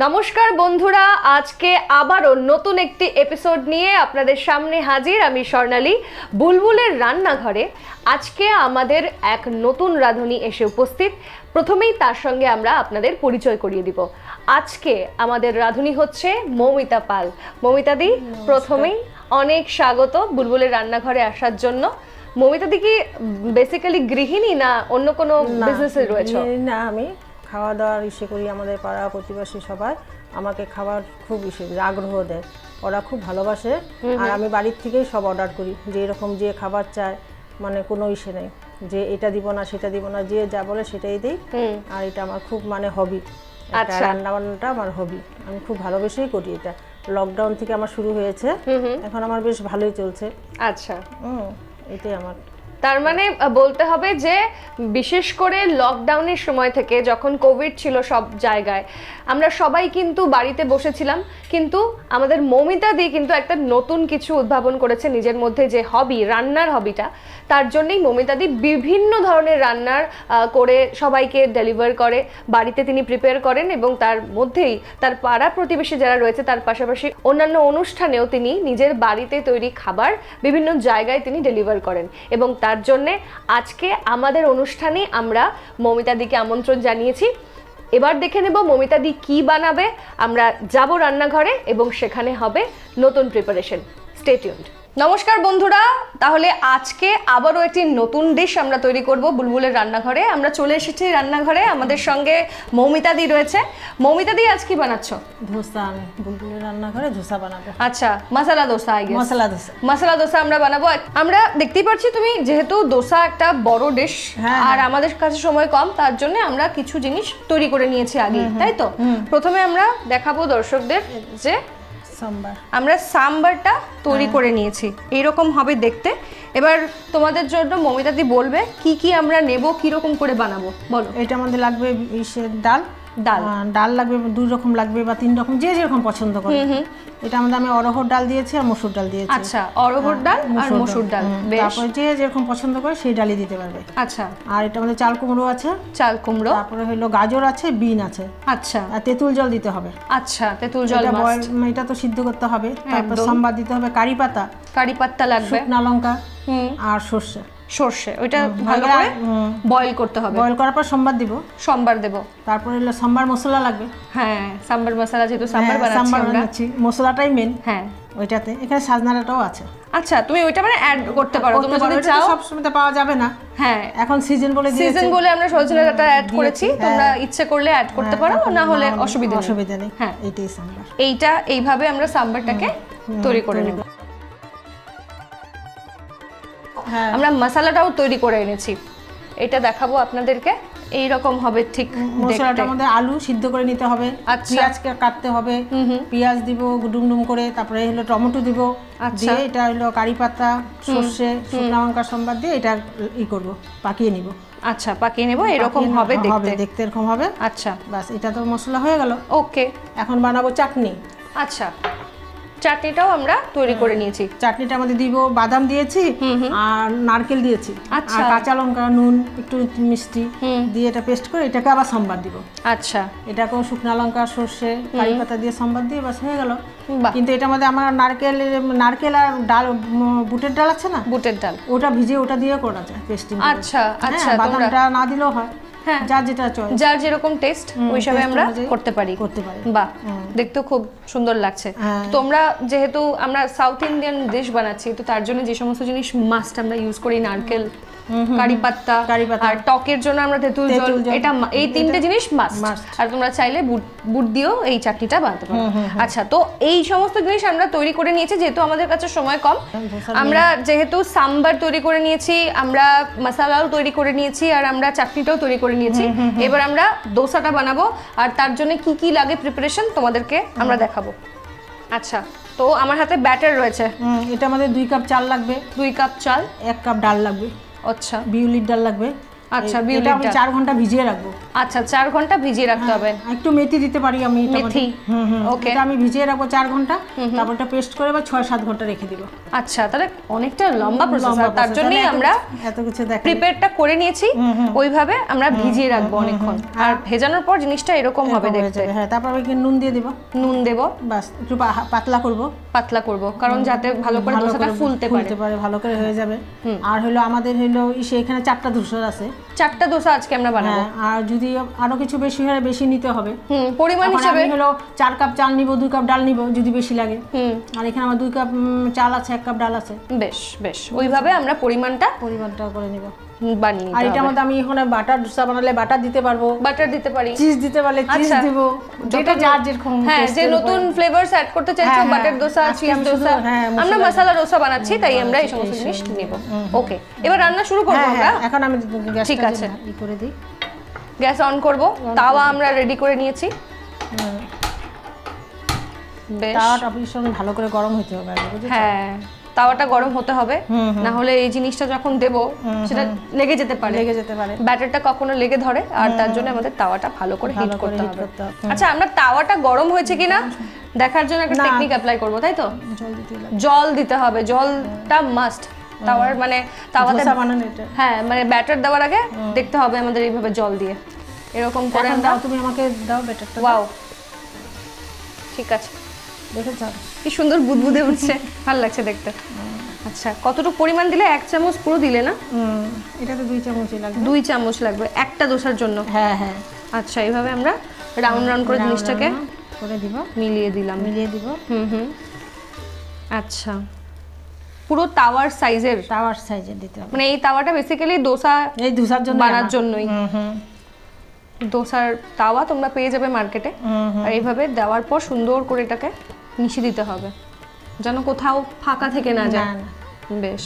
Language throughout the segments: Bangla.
নমস্কার বন্ধুরা, আজকে আবারও নতুন একটি এপিসোড নিয়ে আপনাদের সামনে হাজির আমি স্বর্ণালী বুলবুলের রান্নাঘরে। আজকে আমাদের এক নতুন রাঁধুনি এসে উপস্থিত। প্রথমেই তার সঙ্গে আমরা আপনাদের পরিচয় করিয়ে দিব। আজকে আমাদের রাঁধুনি হচ্ছে মৌমিতা পাল। মৌমিতা দি, প্রথমেই অনেক স্বাগত বুলবুলের রান্নাঘরে আসার জন্য। মৌমিতা দি কি বেসিক্যালি গৃহিণী না অন্য কোনো বিজনেসে রয়েছে? না, আমি খাওয়া দাওয়ার ইসে করি। আমাদের পাড়া প্রতিবেশী সবাই আমাকে খাবার খুব ইসে আগ্রহ দেয়, ওরা খুব ভালোবাসে। আর আমি বাড়ির থেকেই সব অর্ডার করি, যে এরকম যে খাবার চায়, মানে কোনো ইসে নেই যে এটা দিব না সেটা দিব না, যে যা বলে সেটাই দিই। আর এটা আমার খুব মানে হবি, রান্না বান্নাটা আমার হবি, আমি খুব ভালোবেসেই করি এটা। লকডাউন থেকে আমার শুরু হয়েছে, এখন আমার বেশ ভালোই চলছে। আচ্ছা, এটাই আমার। তার মানে বলতে হবে যে বিশেষ করে লকডাউনের সময় থেকে, যখন কোভিড ছিল সব জায়গায়, আমরা সবাই কিন্তু বাড়িতে বসেছিলাম, কিন্তু আমাদের মৌমিতা দি কিন্তু একটা নতুন কিছু উদ্ভাবন করেছে নিজের মধ্যে, যে হবি, রান্নার হবিটা। তার জন্যই মৌমিতা দি বিভিন্ন ধরনের রান্নার করে সবাইকে ডেলিভার করে, বাড়িতে তিনি প্রিপেয়ার করেন, এবং তার মধ্যেই তার পাড়া প্রতিবেশী যারা রয়েছে তার পাশাপাশি অন্যান্য অনুষ্ঠানেও তিনি নিজের বাড়িতে তৈরি খাবার বিভিন্ন জায়গায় তিনি ডেলিভার করেন। এবং তার জন্যে আজকে আমাদের অনুষ্ঠানে আমরা মৌমিতা দিকে আমন্ত্রণ জানিয়েছি। এবার দেখে নেব মৌমিতা দি কি বানাবে। আমরা যাব রান্নাঘরে এবং সেখানে হবে নতুন প্রিপারেশন। Stay tuned. নমস্কার বন্ধুরা, তাহলে আজকে আবারও একটি নতুন ডিশ আমরা তৈরি করব বুলবুলের রান্নাঘরে। আমরা চলে এসেছি রান্নাঘরে, আমাদের সঙ্গে মৌমিতা দি রয়েছে। মৌমিতা দি, আজ কি বানাচ্ছ? ধোসা। আমি বুলবুলের রান্নাঘরে ধোসা বানাবো। আচ্ছা, মশলা দোসা। আই গেস মশলা দোসা আমরা বানাবো। আমরা দেখতেই পাচ্ছি তুমি যেহেতু দোসা একটা বড় ডিশ, আর আমাদের কাছে সময় কম, তার জন্য আমরা কিছু জিনিস তৈরি করে নিয়েছি আগে, তাই তো? প্রথমে আমরা দেখাবো দর্শকদের যে আমরা সাম্বারটা তৈরি করে নিয়েছি, এইরকম হবে দেখতে। এবার তোমাদের জন্য মৌমিতা দি বলবে কি কি আমরা নেব, কি রকম করে বানাবো, বলো। এটা আমাদের লাগবে ডাল লাগবে, দুই রকম লাগবে বা তিন রকম, যে যেরকম পছন্দ করে। এটা আমি অরহর ডাল দিয়েছি আর মসুর ডাল দিয়েছি। আচ্ছা, অরহর ডাল আর মসুর ডাল, তারপরে যে যেরকম পছন্দ করে সেই ডালই দিতে পারবে। আচ্ছা, আর এটা আমাদের চাল কুমড়ো আছে, তারপরে হলো গাজর আছে, বিন আছে। আচ্ছা, আর তেঁতুল জল দিতে হবে। আচ্ছা, তেঁতুল জল এটা তো সিদ্ধ করতে হবে। তারপর সম্বাদ দিতে হবে, কারি পাতা লাগবে, শুকনা লঙ্কা আর সর্ষে ওইটা ভালো করে বয়েল করতে হবে। বয়েল করার পর সম্বার দেব। তারপরে হলো সাম্বার মশলা লাগবে। হ্যাঁ, সাম্বার মশলা, যেহেতু সাম্বার বানাচ্ছি, মশলাটাই মেন। হ্যাঁ, ওইটাতে এখানে সাজনাটাও আছে। আচ্ছা, তুমি ওইটা মানে অ্যাড করতে পারো, তুমি যদি চাও। সব সময় পাওয়া যাবে না। হ্যাঁ, এখন সিজন বলে আমরা সজনে ডাঁটা অ্যাড করেছি, তোমরা ইচ্ছে করলে অ্যাড করতে পারো, না হলে অসুবিধা নেই। হ্যাঁ, এইটাই সাম্বার। এইভাবে আমরা সাম্বারটাকে তৈরি করে নেব। আমরা মশলাটাও তৈরি করে এনেছি, এটা দেখাবো আপনাদেরকে। এই রকম হবে ঠিক মশলাটার মধ্যে আলু সিদ্ধ করে নিতে হবে, পেঁয়াজ কাটতে হবে, পেঁয়াজ দিব ডুমডুম করে, তারপরে হলো টমেটো দিব, দিয়ে এটা হলো কারি পাতা, সর্ষে, শুকনো লঙ্কা সম্বাদ দিয়ে এটা করব, পাকিয়ে নিব। আচ্ছা, পাকিয়ে নেব, এরকম হবে দেখতে এরকম হবে। আচ্ছা, বাস, এটা তো মশলা হয়ে গেল। ওকে, এখন বানাবো চাটনি। আচ্ছা, চাটনিটাও আমরা তৈরি করে নিয়েছি। চাটনিটা আমাদের দিব, বাদাম দিয়েছি আর নারকেল দিয়েছি, আর কাঁচা লঙ্কা, নুন, একটু মিষ্টি দিয়ে এটা পেস্ট করে এটাকে আবার সম্বার দিব। আচ্ছা, এটাকেও শুকনা লঙ্কা, সর্ষে, কারি পাতা দিয়ে সম্বার দিয়ে বাস হয়ে গেল। কিন্তু এটার মধ্যে আমার নারকেল আর ডাল, বুটের ডাল আছে না, বুটের ডাল, ওটা ভিজে ওটা দিয়ে করা যায় পেস্টিং। আচ্ছা, বাদামটা না দিলেও হয়। হ্যাঁ, যার যেরকম টেস্ট ওই হিসাবে আমরা করতে পারি। বাহ, দেখতেও খুব সুন্দর লাগছে। তোমরা যেহেতু আমরা সাউথ ইন্ডিয়ান ডিশ বানাচ্ছি, তো তার জন্য যে সমস্ত জিনিস মাস্ট আমরা ইউজ করি, নারকেল, কারি পাতা, আর টকের জন্য আমরা তেঁতুল জল, এটা এই তিনটে জিনিস মাস্ট। আর তোমরা চাইলে বুট দিয়েও এই চাটনিটা বানাতে পারো। আচ্ছা, তো এই সমস্ত জিনিস আমরা তৈরি করে নিয়েছি, যেহেতু আমাদের কাছে সময় কম। আমরা যেহেতু সাম্বার তৈরি করে নিয়েছি, আমরা মশলাও তৈরি করে নিয়েছি, আর আমরা চাটনিটাও তৈরি করে নিয়েছি। এবার আমরা দোসাটা বানাবো, আর তার জন্য কি কি লাগে প্রিপারেশন তোমাদেরকে আমরা দেখাবো। আচ্ছা, তো আমার হাতে ব্যাটার রয়েছে। এটা আমাদের 2 কাপ চাল লাগবে, 2 কাপ চাল, 1 কাপ ডাল লাগবে। আচ্ছা, বিউলির ডাল লাগবে, আচ্ছা, এটা আমি বিউলিটা 4 ঘন্টা ভিজিয়ে রাখবো। আচ্ছা, 4 ঘন্টা ভিজিয়ে রাখতে হবে। একটু মেথি দিতে পারি আমি এটা মেথি, ওকে, এটা আমি ভিজিয়ে রাখবো 4 ঘন্টা, তারপর এটা পেস্ট করে বা 6-7 ঘন্টা রেখে দিব। আচ্ছা, তাহলে অনেকটা লম্বা প্রসেস, তার জন্যই আমরা এত কিছু দেখ প্রিপেয়ারটা করে নিয়েছি, ওইভাবে আমরা ভিজিয়ে রাখবো অনেকক্ষণ। আর ভেজানোর পর জিনিসটা এরকম হবে দেখতে। হ্যাঁ, তারপর আমি নুন দিয়ে দিব, নুন দেব, বাস একটু পাতলা করব, পাতলা করব, কারণ যাতে ভালো করে দোসাটা ফুলতে পারে, ভালো করে হয়ে যাবে। আর হলো আমাদের হলো এখানে 4টা দোসা আছে, 4টা দোসা আজকে আমরা বানাবো। আর যদি আরো কিছু বেশি হয় বেশি নিতে হবে। পরিমাণ হিসেবে আমি হলো 4 কাপ চাল নিব, 2 কাপ ডাল নিব যদি বেশি লাগে। আর এখানে আমার 2 কাপ চাল আছে, 1 কাপ ডাল আছে। বেশ বেশ, ওইভাবে আমরা পরিমাণটা করে নিব বানিয়ে। আর এটার মধ্যে আমি এখানে বাটার দোসা বানালে বাটার দিতে পারবো, বাটার দিতে পারি, চিজ দিতে পারলে চিজ দেব, যেটা যার যেরকম। হ্যাঁ, যে নতুন ফ্লেভারস অ্যাড করতে চাইছো, বাটার দোসা, চিজ দোসা, আমরা মশলা দোসা বানাচ্ছি, তাই আমরা এই সমস্ত জিনিস নেব। ওকে, এবার রান্না শুরু করব আমরা। এখন আমি গ্যাসটা ঠিক আছে করে দিই, গ্যাস অন করব। তাওয়া আমরা রেডি করে নিয়েছি। বেশ, তাওয়াটা ভীষণ ভালো করে গরম হতে হবে আগে, বুঝেছো? হ্যাঁ, তাওয়াটা গরম হতে হবে, না হলে এই জিনিসটা যখন দেব সেটা লেগে যেতে পারে, ব্যাটারটা কখনো লেগে ধরে, আর তার জন্য আমাদের তাওয়াটা ভালো করে হিট করতে হবে। আচ্ছা, আমরা তাওয়াটা গরম হয়েছে কিনা দেখার জন্য একটা টেকনিক অ্যাপ্লাই করব, তাই তো? জল দিতে হবে, জলটা মাস্ট। তাওয়ার মানে তাওয়াতে বানানো এটা, হ্যাঁ, মানে ব্যাটার দেওয়ার আগে দেখতে হবে আমাদের এইভাবে জল দিয়ে এরকম করে। দাও, তুমি আমাকে দাও ব্যাটারটা। ওয়াও, ঠিক আছে, দেখেছো কি সুন্দর বুদবুদে উঠছে, ভালো লাগছে দেখতে। আচ্ছা, কতটুকু পরিমাণ দিলে? 1 চামচ পুরো দিলে না? এটাতে 2 চামচই লাগবে। 2 চামচ লাগবে একটা দোসার জন্য? হ্যাঁ হ্যাঁ। আচ্ছা, এইভাবে আমরা রাউন্ড রাউন্ড করে জিনিসটাকে করে দিব, মিলিয়ে দিব। আচ্ছা, পুরো তাওয়ার সাইজের দিতে হবে, মানে এই তাওয়াটা বেসিক্যালি দোসার জন্য বানার জন্যই। দোসার তাওয়া তোমরা পেয়ে যাবে মার্কেটে। আর এইভাবে দেওয়ার পর সুন্দর করে এটাকে মিশিয়ে দিতে হবে যেন কোথাও ফাঁকা থেকে না যায়। বেশ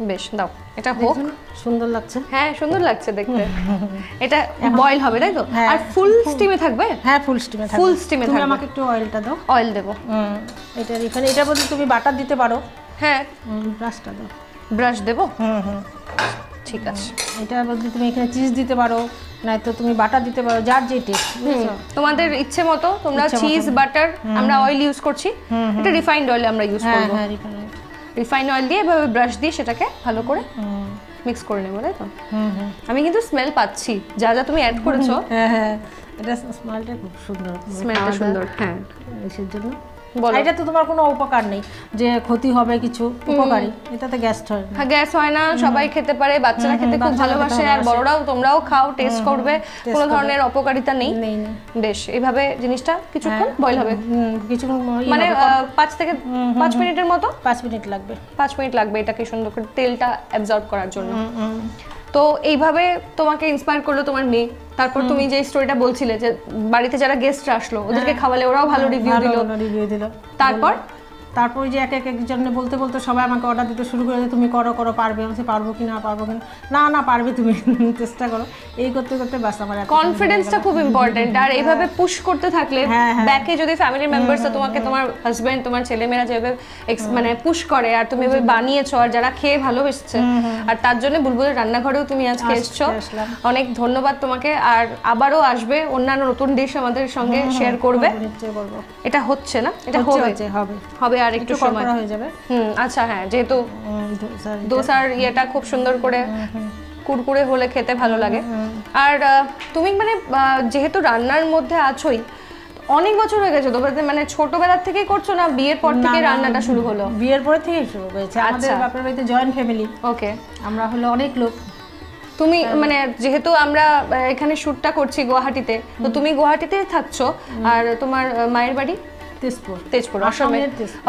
বেশ, দাও, এটা হোক। সুন্দর লাগছে, হ্যাঁ সুন্দর লাগছে দেখতে। এটা বয়েল হবে তাই তো? আর ফুল স্টিমে থাকবে? হ্যাঁ, ফুল স্টিমে থাকবে। তুমি আমাকে একটু অয়েলটা দাও। অয়েল দেব এটার বদলে তুমি বাটার দিতে পারো। হ্যাঁ, ব্রাশটা দাও। ব্রাশ দেব? ঠিক আছে। এটার বদলে তুমি এখানে চিজ দিতে পারো, নয়তো তুমি বাটার দিতে পারো, যার যে টেস্ট, তোমাদের ইচ্ছে মতো তোমরা চিজ, বাটার, আমরা অয়েল ইউজ করছি, এটা রিফাইন্ড অয়েল আমরা ইউজ করব। হ্যাঁ, রিফাইন্ড অয়েল দিয়ে এভাবে ব্রাশ দিয়ে সেটাকে ভালো করে মিক্স করে নেব, তাই তো? আমি কিন্তু স্মেল পাচ্ছি যা যা তুমি অ্যাড করেছো। হ্যাঁ হ্যাঁ, এটা স্মেলটা খুব সুন্দর, স্মেলটা সুন্দর। হ্যাঁ, এর জন্য এটা তো তোমার কোনো উপকার নেই যে ক্ষতি হবে, কিছু উপকারী, এটাতে গ্যাস হয় না। হ্যাঁ, গ্যাস হয় না, সবাই খেতে পারে, বাচ্চারা খেতে খুব ভালোবাসে, আর বড়রাও, তোমরাও খাও, টেস্ট করবে, কোনো ধরনের অপকারিতা নেই। বেশ, এইভাবে জিনিসটা কিছুক্ষণ বয়েল হবে, কিছুক্ষণ মানে 5 মিনিটের মতো। 5 মিনিট লাগবে, 5 মিনিট লাগবে এটাকে সুন্দর করে তেলটা অ্যাবজর্ব করার জন্য। তো এইভাবে তোমাকে ইন্সপায়ার করলো তোমার মেয়ে। তারপর তুমি যে স্টোরিটা বলছিলে যে বাড়িতে যারা গেস্টরা আসলো ওদেরকে খাওয়ালে ওরাও ভালো রিভিউ দিল। তারপর যে এক একজনে বলতে বলতে সবাই আমাকে অর্ডার দিতে শুরু করে, তুমি করো, পারবে? আমি পারবো কি না পারবে, তুমি চেষ্টা করো। এই করতে করতে বাস আমার কনফিডেন্সটা খুব ইম্পর্টেন্ট। আর এইভাবে পুশ করতে থাকলে ব্যাকে যদি ফ্যামিলি মেম্বারসরা তোমাকে, তোমার হাজবেন্ড, তোমার ছেলেমেয়েরা যেভাবে মানে পুশ করে, আর তুমি এভাবে বানিয়েছো, আর যারা খেয়ে ভালোবেসেছে, আর তার জন্য বুলবুলের রান্নাঘরেও তুমি আজকে এসছো, অনেক ধন্যবাদ তোমাকে। আর আবারও আসবে, অন্যান্য নতুন ডিশ আমাদের সঙ্গে শেয়ার করবে। এটা হচ্ছে না, এটা হবে আর একটু সময় হয়ে যাবে। আচ্ছা, হ্যাঁ, যেহেতু দোসার ইয়েটা খুব সুন্দর করে কুরকুরে হলে খেতে ভালো লাগে। আর তুমি মানে যেহেতু রান্নার মধ্যে আছোই, অনেক বছর হয়ে গেছে তোমাদের, মানে ছোটবেলা থেকেই করছো না বিয়ের পর থেকে রান্নাটা শুরু হলো? বিয়ের পর থেকেই শুরু হয়েছে। আমাদের বাপের বাড়িতে জয়েন্ট ফ্যামিলি। ওকে, আমরা হলো অনেক লোক। তুমি মানে যেহেতু আমরা এখানে শুটটা করছি গুয়াহাটিতে, তো তুমি গুয়াহাটিতেই থাকছো, আর তোমার মায়ের বাড়ি তেজপুর,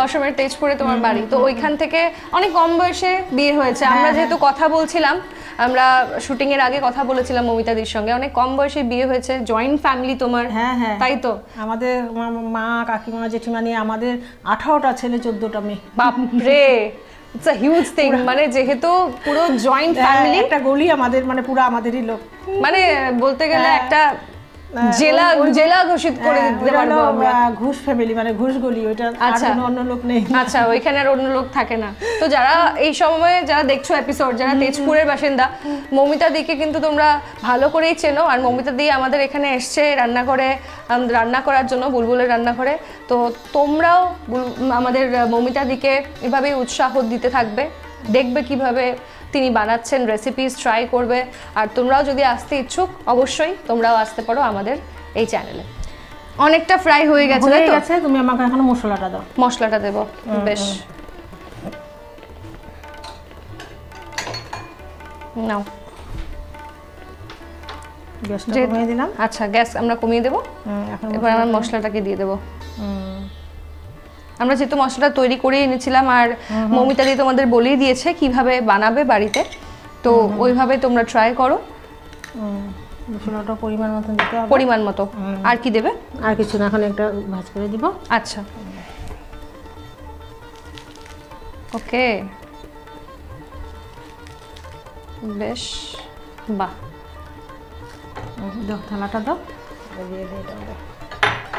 অসমের তেজপুরে তোমার বাড়ি। তো ওইখান থেকে অনেক কম বয়সে বিয়ে হয়েছে। আমরা যেহেতু কথা বলছিলাম, আমরা শুটিং এর আগে কথা বলেছিলাম মমিতাদির সঙ্গে, অনেক কম বয়সে বিয়ে হয়েছে, জয়েন্ট ফ্যামিলি তোমার। হ্যাঁ, তাই তো? আমাদের মা, কাকিমা, জেঠিমা নিয়ে আমাদের 18টা ছেলে, 14টা মেয়ে। বাপরে, ইটস আ হিউজ থিং। মানে যেহেতু পুরো জয়েন্ট ফ্যামিলি, একটা গলি আমাদের, মানে পুরো আমাদেরই লোক, মানে বলতে গেলে একটা জেলা জেলা ঘোষিত করে দিতে পারবো আমরা। ঘুষ ফ্যামিলি মানে ঘুষ গলি, ওইটা আচ্ছা অন্য লোক নেই। আচ্ছা, ওইখানে আর অন্য লোক থাকে না। তো যারা এই সময়ে যারা দেখছো এপিসোড, যারা তেজপুরের বাসিন্দা, মৌমিতা দিকে কিন্তু তোমরা ভালো করেই চেনো। আর মৌমিতা দি আমাদের এখানে এসছে রান্না করার জন্য, বুলবুলের রান্না করে। তো তোমরাও আমাদের মৌমিতা দিকে এভাবেই উৎসাহ দিতে থাকবে, দেখবে কিভাবে তিনি বানাচ্ছেন, রেসিপিস ট্রাই করবে। আর তোমরাও যদি আসতে ইচ্ছুক, অবশ্যই তোমরাও আসতে পারো আমাদের এই চ্যানেলে। অনেকটা ফ্রাই হয়ে গেছে, তাই তো? তুমি আমাকে এখন মশলাটা দাও। মশলাটা দেবো, বেশ। নাও, গ্যাসটা কমিয়ে দিলাম। আচ্ছা, গ্যাস আমরা কমিয়ে দেবো। এবার আমরা মশলাটাকে দিয়ে দেবো। আমরা যেহেতু মশলাটা তৈরি করে এনেছিলাম, আর মৌমিতা দি তোমাদের বলেই দিয়েছে কিভাবে বানাবে বাড়িতে, তো ওইভাবে তোমরা ট্রাই করো। মশলাটা পরিমাণ মতো দিতে হবে। পরিমাণ মতো। আর কি দেবে? আর কিছু না, এখন একটা ভাজ করে দিব। আচ্ছা, ওকে, বেশ, বাহ। দাও, থালাটা দাও।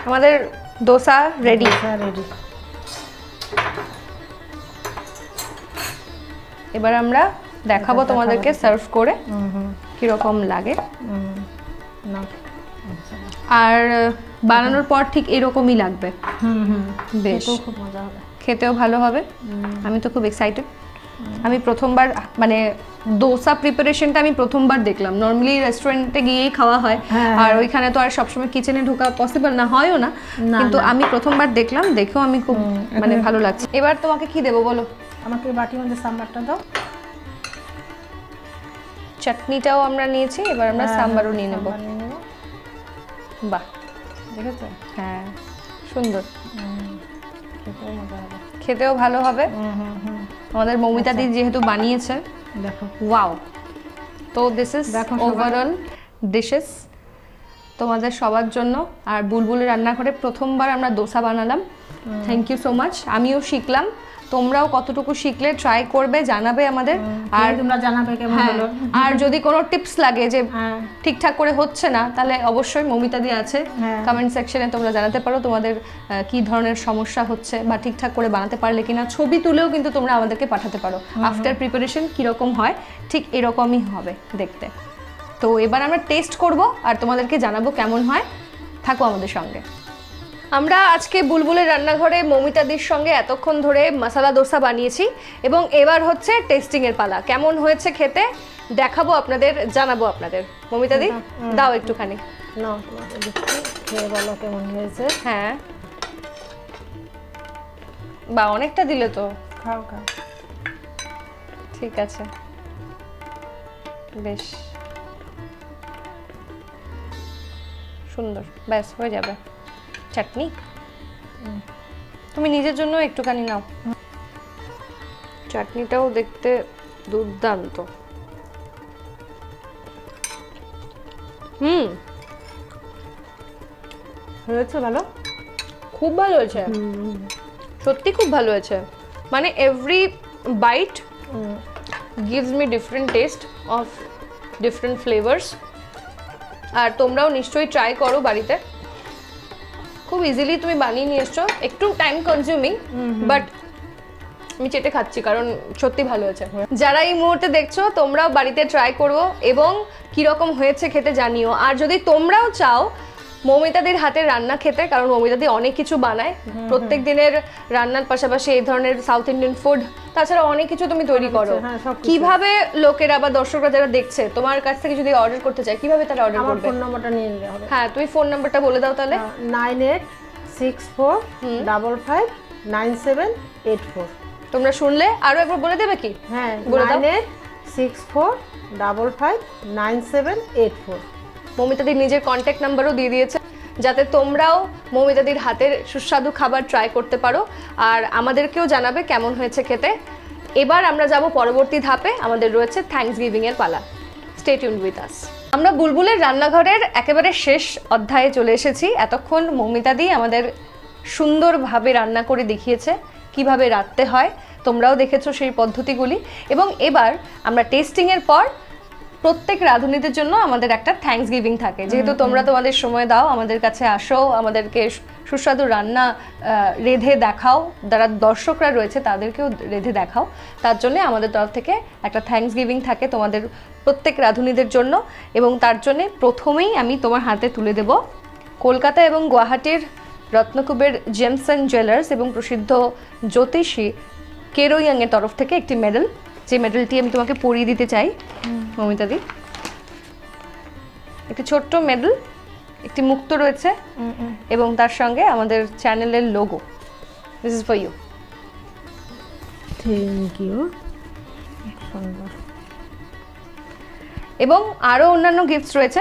আমাদের দোসা রেডি। রেডি। এবার আমরা দেখাবো তোমাদেরকে সার্ভ করে কিরকম লাগে। আর বানানোর পর ঠিক এরকমই লাগবে। বেশ, খুব মজা হবে, খেতেও ভালো হবে। আমি তো খুব এক্সাইটেড। আমি প্রথমবার মানে দোসা প্রিপারেশনটা আমি প্রথমবার দেখলাম। নর্মালি রেস্টুরেন্টে গিয়েই খাওয়া হয়, আর ওইখানে তো আর সবসময় কিচেনে ঢোকা পসিবল না, হয়ও না। কিন্তু আমি প্রথমবার দেখলাম, দেখেও আমি খুব মানে ভালো লাগছে। এবার তোমাকে কি দেবো বলো? আমাকে বাটির মধ্যে সাম্বারটা দাও। চাটনিটাও আমরা নিয়েছি, এবার আমরা সাম্বারও নিয়ে নেব। বাহ, দেখেছো? হ্যাঁ, সুন্দর। খেতেও মজা হবে, খেতেও ভালো হবে। আমাদের মৌমিতা দি যেহেতু বানিয়েছে, দেখো, ওয়াও। তো দিস ইজ ওভারঅল ডিশেস তোমাদের সবার জন্য। আর বুলবুলের রান্নাঘরে প্রথমবার আমরা দোসা বানালাম। Thank you so much. আমিও শিখলাম, তোমরাও কতটুকু শিখলে ট্রাই করবে, জানাবে আমাদের। আর তোমরা জানাবে কেমন হলো। আর যদি কোনো টিপস লাগে যে ঠিকঠাক করে হচ্ছে না, তাহলে অবশ্যই মৌমিতা দি আছে, কমেন্ট সেকশনে তোমরা জানাতে পারো তোমাদের কি ধরনের সমস্যা হচ্ছে, বা ঠিকঠাক করে বানাতে পারলে কিনা। ছবি তুলেও কিন্তু তোমরা আমাদেরকে পাঠাতে পারো। আফটার প্রিপারেশন কীরকম হয়, ঠিক এরকমই হবে দেখতে। তো এবার আমরা টেস্ট করব আর তোমাদেরকে জানাবো কেমন হয়। থাকো আমাদের সঙ্গে। আমরা আজকে বুলবুলের রান্নাঘরে মৌমিতা দির সঙ্গে এতক্ষণ ধরে মশলা দোসা বানিয়েছি, এবং এবার হচ্ছে টেস্টিংয়ের পালা। কেমন হয়েছে খেতে দেখাবো আপনাদের, জানাবো আপনাদের। মৌমিতা দি, দাও একটুখানি। নাও, খেয়ে বলো কেমন হয়েছে। হ্যাঁ, বা অনেকটা দিলে তো। খাও খাও। ঠিক আছে, বেশ সুন্দর, ব্যাস হয়ে যাবে। চাটনি তুমি নিজের জন্য একটুখানি নাও। চাটনিটাও দেখতে দুর্দান্ত। হয়েছে ভালো, খুব ভালো হয়েছে, সত্যি খুব ভালো হয়েছে। মানে every bite gives me different taste of different flavors। আর তোমরাও নিশ্চয়ই ট্রাই করো বাড়িতে। খুব ইজিলি তুমি বানিয়ে নিয়ে এসছো, একটু টাইম কনজিউমিং, বাট আমি চেটে খাচ্ছি কারণ সত্যি ভালো হয়েছে। যারা এই মুহূর্তে দেখছো, তোমরাও বাড়িতে ট্রাই করো এবং কীরকম হয়েছে খেতে জানিও। আর যদি তোমরাও চাও মৌমিতাদির হাতের রান্না খেতে, কারণ মৌমিতাদি অনেক কিছু বানায় প্রত্যেক দিনের রান্নার পাশাপাশি, এই ধরনের সাউথ ইন্ডিয়ান ফুড, তাছাড়া অনেক কিছু তুমি তৈরি করো। কিভাবে লোকেরা বা দর্শকরা যারা দেখছে তোমার কাছ থেকে যদি অর্ডার করতে চায়, কিভাবে তারা অর্ডার করবে? ফোন নাম্বারটা নিয়ে নিলে হবে। হ্যাঁ, তুমি ফোন নাম্বারটা বলে দাও তাহলে। 9864559784। তোমরা শুনলে, আরো একবার বলে দেবে কি? হ্যাঁ, 9864559784। মৌমিতাদির নিজের কন্ট্যাক্ট নাম্বারও দিয়ে দিয়েছে, যাতে তোমরাও মৌমিতাদির হাতের সুস্বাদু খাবার ট্রাই করতে পারো, আর আমাদেরকেও জানাবে কেমন হয়েছে খেতে। এবার আমরা যাব পরবর্তী ধাপে, আমাদের রয়েছে থ্যাঙ্কসগিভিং এর পালা। Stay tuned with us. আমরা বুলবুলের রান্নাঘরের একেবারে শেষ অধ্যায়ে চলে এসেছি। এতক্ষণ মৌমিতাদি আমাদের সুন্দরভাবে রান্না করে দেখিয়েছে কিভাবে রাঁধতে হয়, তোমরাও দেখেছো সেই পদ্ধতিগুলি। এবং এবার আমরা টেস্টিংয়ের পর প্রত্যেক রাঁধুনিদের জন্য আমাদের একটা থ্যাঙ্কস গিভিং থাকে, যেহেতু তোমরা তোমাদের সময় দাও, আমাদের কাছে আসো, আমাদেরকে সুস্বাদু রান্না রেঁধে দেখাও, যারা দর্শকরা রয়েছে তাদেরকেও রেঁধে দেখাও, তার জন্য আমাদের তরফ থেকে একটা থ্যাঙ্কস গিভিং থাকে তোমাদের প্রত্যেক রাঁধুনিদের জন্য। এবং তার জন্যে প্রথমেই আমি তোমার হাতে তুলে দেব কলকাতা এবং গুয়াহাটির রত্নকুবের জেমস অ্যান্ড জুয়েলার্স এবং প্রসিদ্ধ জ্যোতিষী কেরো ইয়াংয়ের তরফ থেকে একটি মেডেল, যে মেডেলটি আমি তোমাকে পরিয়ে দিতে চাই মমিতাদি। একটি ছোট্ট মেডেল, একটি মুক্ত রয়েছে এবং তার সঙ্গে আমাদের চ্যানেলের logo. This is for you. Thank you. এবং আরও অন্যান্য গিফটস রয়েছে,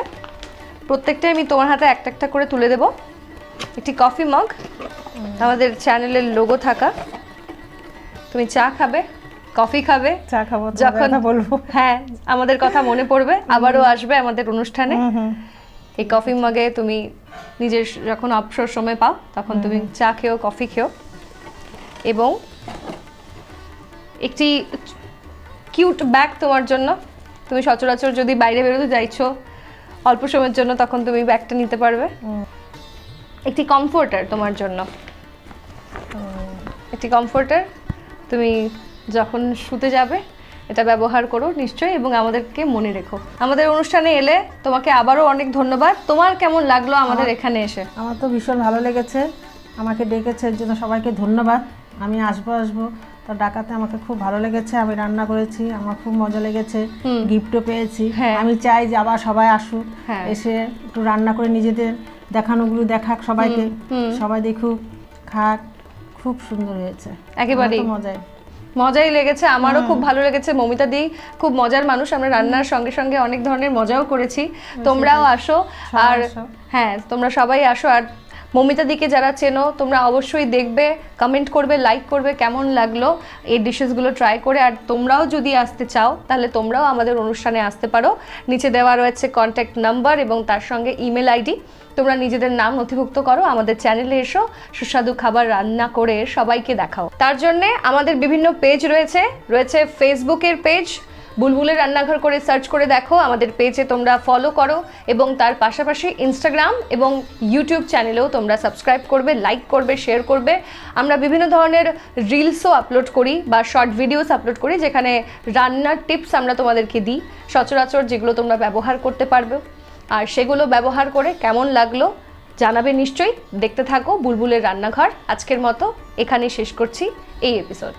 প্রত্যেকটাই আমি তোমার হাতে একটা একটা করে তুলে দেব। একটি কফি মগ, আমাদের চ্যানেলের লোগো থাকা। তুমি চা খাবে, কফি খাবে, চা খাবো যখন বলবো, হ্যাঁ আমাদের কথা মনে পড়বে, আবারও আসবে আমাদের অনুষ্ঠানে। এই কফি মগে তুমি নিজের যখন অবসর সময় পাও তখন তুমি চা খেও, কফি খেও। এবং একটি কিউট ব্যাগ তোমার জন্য, তুমি সচরাচর যদি বাইরে বেরোতে চাইছো অল্প সময়ের জন্য তখন তুমি ব্যাগটা নিতে পারবে। একটি কমফোর্টার তোমার জন্য, একটি কমফোর্টার, তুমি যখন শুতে যাবে এটা ব্যবহার করো নিশ্চয়ই, এবং আমাদেরকে মনে রেখো। আমাদের অনুষ্ঠানে এলে তোমাকে আবারও অনেক ধন্যবাদ। তোমার কেমন লাগলো আমাদের এখানে এসে? আমার তো ভীষণ ভালো লেগেছে, আমাকে ডেকেছে এর জন্য সবাইকে ধন্যবাদ। আমি আসবো তো ডাকাতে আমাকে খুব ভালো লেগেছে, আমি রান্না করেছি, আমার খুব মজা লেগেছে, গিফটও পেয়েছি। আমি চাই যে আবার সবাই আসুক, এসে একটু রান্না করে নিজেদের দেখানোগুলো দেখাক সবাইকে, সবাই দেখুক, খাক। খুব সুন্দর হয়েছে, একেবারেই মজাই লেগেছে, আমারও খুব ভালো লেগেছে। মমিতা দি খুব মজার মানুষ, আমরা রান্নার সঙ্গে সঙ্গে অনেক ধরনের মজাও করেছি। তোমরাও আসো, আর হ্যাঁ তোমরা সবাই আসো। আর মমিতা দিকে যারা চেনো তোমরা অবশ্যই দেখবে, কমেন্ট করবে, লাইক করবে কেমন লাগলো এই ডিশেসগুলো ট্রাই করে। আর তোমরাও যদি আসতে চাও তাহলে তোমরাও আমাদের অনুষ্ঠানে আসতে পারো। নিচে দেওয়া রয়েছে কন্ট্যাক্ট নাম্বার এবং তার সঙ্গে ইমেল আইডি। তোমরা নিজেদের নাম নথিভুক্ত করো, আমাদের চ্যানেলে এসো, সুস্বাদু খাবার রান্না করে সবাইকে দেখাও। তার জন্য আমাদের বিভিন্ন পেজ রয়েছে ফেসবুকের পেজ বুলবুলের রান্নাঘর করে সার্চ করে দেখো, আমাদের পেজে তোমরা ফলো করো, এবং তার পাশাপাশি ইনস্টাগ্রাম এবং ইউটিউব চ্যানেলেও তোমরা সাবস্ক্রাইব করবে, লাইক করবে, শেয়ার করবে। আমরা বিভিন্ন ধরনের রিলসও আপলোড করি বা শর্ট ভিডিওস আপলোড করি, যেখানে রান্নার টিপস আমরা তোমাদেরকে দিই সচরাচর, যেগুলো তোমরা ব্যবহার করতে পারবে। আর সেগুলো ব্যবহার করে কেমন লাগলো জানাবে নিশ্চয়ই। দেখতে থাকো বুলবুলের রান্নাঘর। আজকের মতো এখানেই শেষ করছি এই এপিসোড।